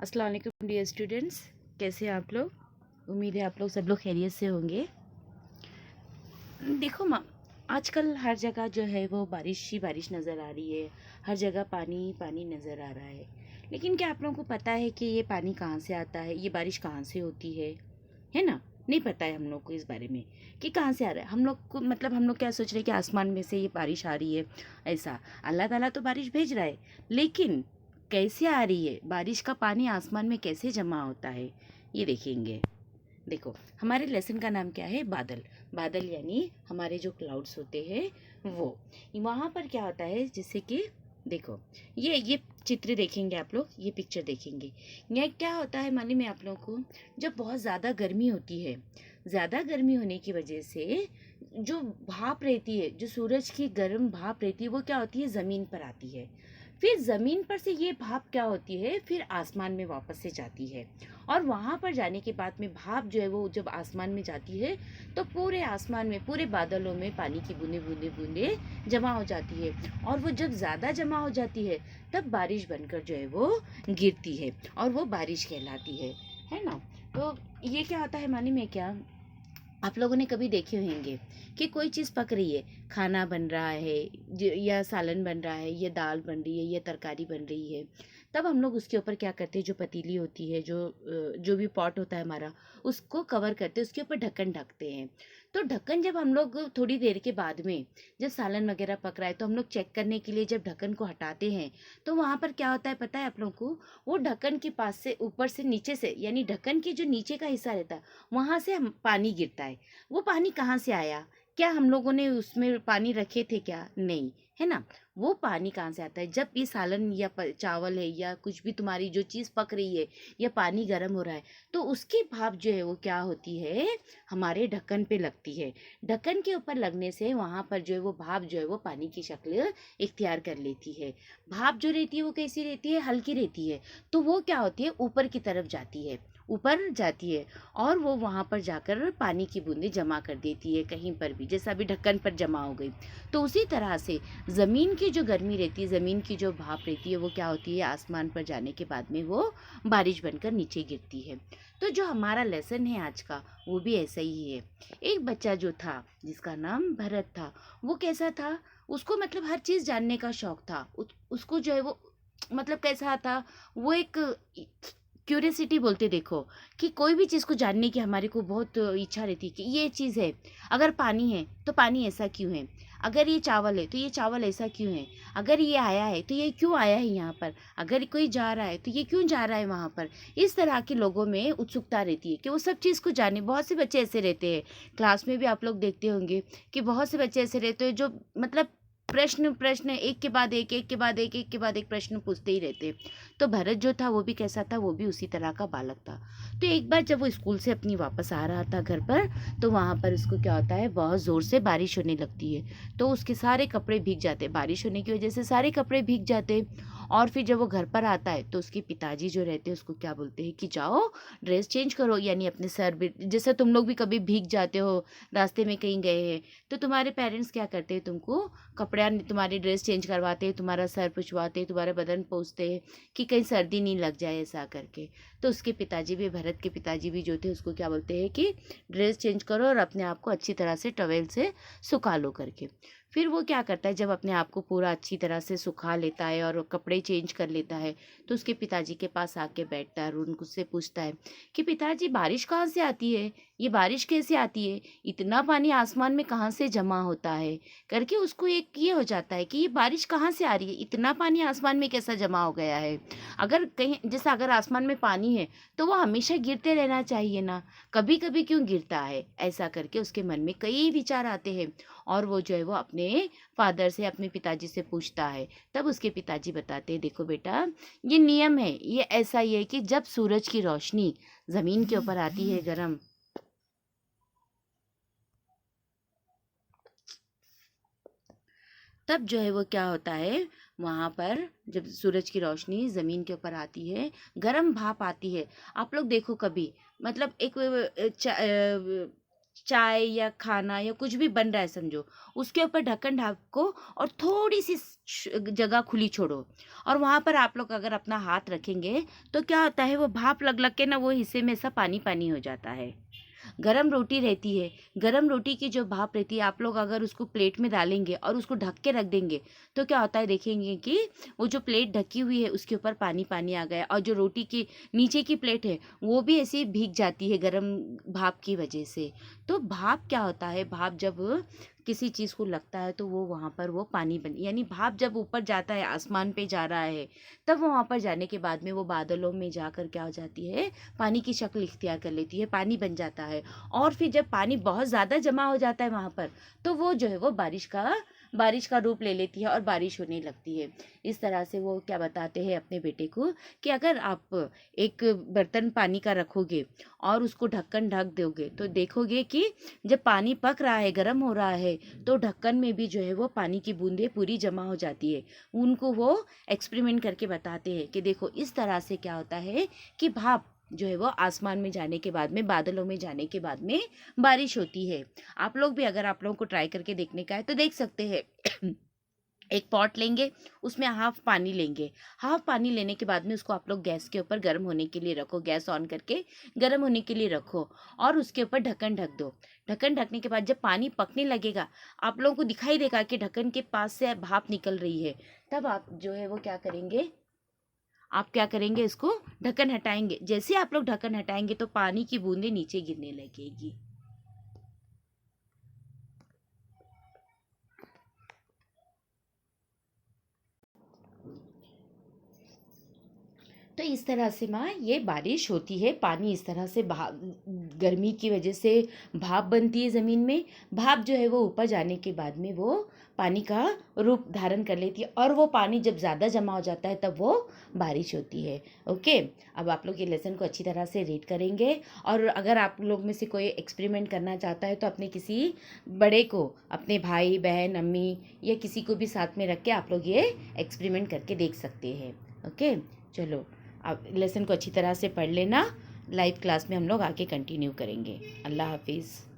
अस्सलाम वालेकुम dear students, कैसे हैं आप लोग। उम्मीद है आप लोग सब लोग खैरियत से होंगे। देखो माँ, आजकल हर जगह जो है वो बारिश ही बारिश नज़र आ रही है। हर जगह पानी ही पानी नज़र आ रहा है। लेकिन क्या आप लोगों को पता है कि ये पानी कहाँ से आता है, ये बारिश कहाँ से होती है ना। नहीं पता है हम लोग को इस बारे में कि कहाँ से आ रहा है। हम लोग को मतलब हम लोग क्या सोच रहे हैं कि आसमान में से ये बारिश आ रही है। ऐसा अल्लाह ताला तो बारिश भेज रहा है, लेकिन कैसे आ रही है, बारिश का पानी आसमान में कैसे जमा होता है, ये देखेंगे। देखो, हमारे लेसन का नाम क्या है, बादल। बादल यानी हमारे जो क्लाउड्स होते हैं वो वहाँ पर क्या होता है, जैसे कि देखो ये चित्र देखेंगे आप लोग, ये पिक्चर देखेंगे। यह क्या होता है मालूम है आप लोगों को, जब बहुत ज़्यादा गर्मी होती है, ज़्यादा गर्मी होने की वजह से जो भाप रहती है, जो सूरज की गर्म भाप रहती है, वो क्या होती है, ज़मीन पर आती है। फिर ज़मीन पर से ये भाप क्या होती है, फिर आसमान में वापस से जाती है। और वहाँ पर जाने के बाद में भाप जो है वो जब आसमान में जाती है, तो पूरे आसमान में, पूरे बादलों में पानी की बूंदे बूंदे बूंदे जमा हो जाती है। और वो जब ज़्यादा जमा हो जाती है, तब बारिश बनकर जो है वो गिरती है, और वो बारिश कहलाती है ना। तो ये क्या होता है मालूम है क्या, आप लोगों ने कभी देखे होंगे कि कोई चीज़ पक रही है, खाना बन रहा है, या सालन बन रहा है, या दाल बन रही है, या तरकारी बन रही है, तब हम लोग उसके ऊपर क्या करते हैं, जो पतीली होती है, जो भी पॉट होता है हमारा, उसको कवर करते हैं, उसके ऊपर ढक्कन ढकते हैं। तो ढक्कन जब हम लोग थोड़ी देर के बाद में, जब सालन वगैरह पक रहा है, तो हम लोग चेक करने के लिए जब ढक्कन को हटाते हैं, तो वहाँ पर क्या होता है पता है आप लोगों को, वो ढक्कन के पास से ऊपर से नीचे से, यानी ढक्कन के जो नीचे का हिस्सा रहता है, वहाँ से पानी गिरता है। वो पानी कहाँ से आया, क्या हम लोगों ने उसमें पानी रखे थे क्या, नहीं, है ना। वो पानी कहाँ से आता है, जब ये सालन या चावल है, या कुछ भी तुम्हारी जो चीज़ पक रही है, या पानी गर्म हो रहा है, तो उसकी भाप जो है वो क्या होती है, हमारे ढक्कन पे लगती है। ढक्कन के ऊपर लगने से वहाँ पर जो है वो भाप जो है वो पानी की शक्ल इख्तियार कर लेती है। भाप जो रहती है वो कैसी रहती है, हल्की रहती है। तो वो क्या होती है, ऊपर की तरफ जाती है, ऊपर जाती है, और वो वहाँ पर जाकर पानी की बूंदें जमा कर देती है कहीं पर भी, जैसा अभी ढक्कन पर जमा हो गई। तो उसी तरह से ज़मीन की जो गर्मी रहती है, ज़मीन की जो भाप रहती है, वो क्या होती है, आसमान पर जाने के बाद में वो बारिश बनकर नीचे गिरती है। तो जो हमारा लेसन है आज का, वो भी ऐसा ही है। एक बच्चा जो था, जिसका नाम भरत था, वो कैसा था, उसको मतलब हर चीज़ जानने का शौक था। उसको जो है वो मतलब कैसा था, वो एक क्यूरियसिटी बोलते देखो, कि कोई भी चीज़ को जानने की हमारे को बहुत इच्छा रहती है कि ये चीज़ है, अगर पानी है तो पानी ऐसा क्यों है, अगर ये चावल है तो ये चावल ऐसा क्यों है, अगर ये आया है तो ये क्यों आया है यहाँ पर, अगर कोई जा रहा है तो ये क्यों जा रहा है वहाँ पर। इस तरह के लोगों में उत्सुकता रहती है कि वो सब चीज़ को जाने। बहुत से बच्चे ऐसे रहते हैं, क्लास में भी आप लोग देखते होंगे कि बहुत से बच्चे ऐसे रहते हैं जो मतलब प्रश्न प्रश्न एक के बाद एक, एक के बाद एक, एक के बाद एक प्रश्न पूछते ही रहते। तो भरत जो था वो भी कैसा था, वो भी उसी तरह का बालक था। तो एक बार जब वो स्कूल से अपनी वापस आ रहा था घर पर, तो वहाँ पर उसको क्या होता है, बहुत ज़ोर से बारिश होने लगती है। तो उसके सारे कपड़े भीग जाते, बारिश होने की वजह से सारे कपड़े भीग जाते। और फिर जब वो घर पर आता है, तो उसके पिताजी जो रहते हैं उसको क्या बोलते हैं कि जाओ ड्रेस चेंज करो, यानी अपने सर भी, जैसे तुम लोग भी कभी भीग जाते हो, रास्ते में कहीं गए हैं, तो तुम्हारे पेरेंट्स क्या करते हैं, तुमको कपड़ा, तुम्हारी ड्रेस चेंज करवाते हैं, तुम्हारा सर पुछवाते, तुम्हारा बदन पोंछते हैं कि कहीं सर्दी नहीं लग जाए, ऐसा करके। तो उसके पिताजी भी, भरत के पिताजी भी जो थे, उसको क्या बोलते हैं कि ड्रेस चेंज करो और अपने आप को अच्छी तरह से टॉवेल से सुखा लो करके। फिर वो क्या करता है, जब अपने आप को पूरा अच्छी तरह से सुखा लेता है और कपड़े चेंज कर लेता है, तो उसके पिताजी के पास आके बैठता है और उनसे पूछता है कि पिताजी, बारिश कहाँ से आती है, ये बारिश कैसे आती है, इतना पानी आसमान में कहाँ से जमा होता है करके। उसको एक ये हो जाता है कि ये बारिश कहाँ से आ रही है, इतना पानी आसमान में कैसा जमा हो गया है। अगर कहीं, जैसे अगर आसमान में पानी है, तो वो हमेशा गिरते रहना चाहिए ना, कभी कभी क्यों गिरता है, ऐसा करके उसके मन में कई विचार आते हैं। और वो जो है वो अपने फादर से, अपने पिताजी से पूछता है। तब उसके पिताजी बताते हैं, देखो बेटा, ये नियम है, ये ऐसा ही है कि जब सूरज की रोशनी ज़मीन के ऊपर आती है गरम, तब जो है वो क्या होता है, वहाँ पर जब सूरज की रोशनी ज़मीन के ऊपर आती है, गरम भाप आती है। आप लोग देखो कभी, मतलब एक चाय या खाना या कुछ भी बन रहा है समझो, उसके ऊपर ढक्कन ढको और थोड़ी सी जगह खुली छोड़ो, और वहाँ पर आप लोग अगर अपना हाथ रखेंगे तो क्या होता है, वो भाप लग लग के ना वो हिस्से में ऐसा पानी पानी हो जाता है। गरम रोटी रहती है, गरम रोटी की जो भाप रहती है, आप लोग अगर उसको प्लेट में डालेंगे और उसको ढक के रख देंगे तो क्या होता है, देखेंगे कि वो जो प्लेट ढकी हुई है उसके ऊपर पानी पानी आ गया, और जो रोटी की नीचे की प्लेट है वो भी ऐसे भीग जाती है गरम भाप की वजह से। तो भाप क्या होता है, भाप जब किसी चीज़ को लगता है तो वो वहाँ पर वो पानी बन, यानी भाप जब ऊपर जाता है, आसमान पे जा रहा है, तब वो वहाँ पर जाने के बाद में वो बादलों में जाकर क्या हो जाती है, पानी की शक्ल इख्तियार कर लेती है, पानी बन जाता है। और फिर जब पानी बहुत ज़्यादा जमा हो जाता है वहाँ पर, तो वो जो है वो बारिश का रूप ले लेती है और बारिश होने लगती है। इस तरह से वो क्या बताते हैं अपने बेटे को कि अगर आप एक बर्तन पानी का रखोगे और उसको ढक्कन ढक दोगे तो देखोगे कि जब पानी पक रहा है, गर्म हो रहा है, तो ढक्कन में भी जो है वो पानी की बूंदें पूरी जमा हो जाती है। उनको वो एक्सपेरिमेंट करके बताते हैं कि देखो इस तरह से क्या होता है कि भाप जो है वो आसमान में जाने के बाद में, बादलों में जाने के बाद में बारिश होती है। आप लोग भी, अगर आप लोगों को ट्राई करके देखने का है तो देख सकते हैं। एक पॉट लेंगे, उसमें हाफ पानी लेंगे, हाफ पानी लेने के बाद में उसको आप लोग गैस के ऊपर गर्म होने के लिए रखो, गैस ऑन करके गर्म होने के लिए रखो, और उसके ऊपर ढक्कन ढक दो। ढक्कन ढकने के बाद जब पानी पकने लगेगा, आप लोगों को दिखाई देगा कि ढक्कन के पास से भाप निकल रही है, तब आप जो है वो क्या करेंगे, आप क्या करेंगे, इसको ढक्कन हटाएंगे। जैसे आप लोग ढक्कन हटाएंगे तो पानी की बूंदें नीचे गिरने लगेगी। तो इस तरह से माँ ये बारिश होती है, पानी इस तरह से गर्मी की वजह से भाप बनती है ज़मीन में, भाप जो है वो ऊपर जाने के बाद में वो पानी का रूप धारण कर लेती है, और वो पानी जब ज़्यादा जमा हो जाता है तब वो बारिश होती है। ओके, अब आप लोग ये लेसन को अच्छी तरह से रीड करेंगे, और अगर आप लोग में से कोई एक्सपेरिमेंट करना चाहता है तो अपने किसी बड़े को, अपने भाई बहन अम्मी या किसी को भी साथ में रख के आप लोग ये एक्सपेरिमेंट करके देख सकते हैं। ओके, चलो आप लेसन को अच्छी तरह से पढ़ लेना। लाइव क्लास में हम लोग आके कंटिन्यू करेंगे। अल्लाह हाफिज़।